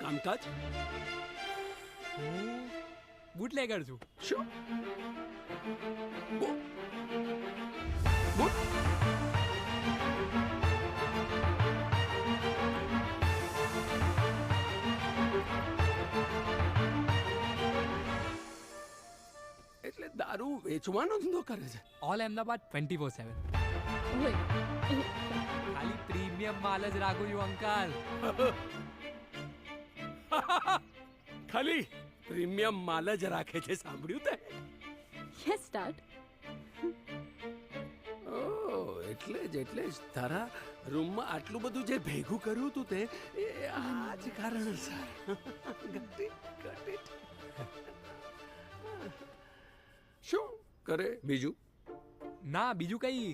કામકાજ? હું બુટલેગર છું. શું? બુ- બુ- એટલે દારૂ વેચવાનો ધંધો કરે છે? ઓલ અહેમદાબાદ 24/7. ઓય ખાલી પ્રીમિયમ માલ જ રાખું છું અંકલ. ખાલી પ્રીમિયમ માલ જ રાખે છે, સાંભળ્યું તે? Yes start. એટલે જ તારા રૂમમાં આટલું બધું જે ભેગું કર્યું તું તે એ આ જ કારણસર. Got it. શું કરે બીજું? ના બીજું કઈ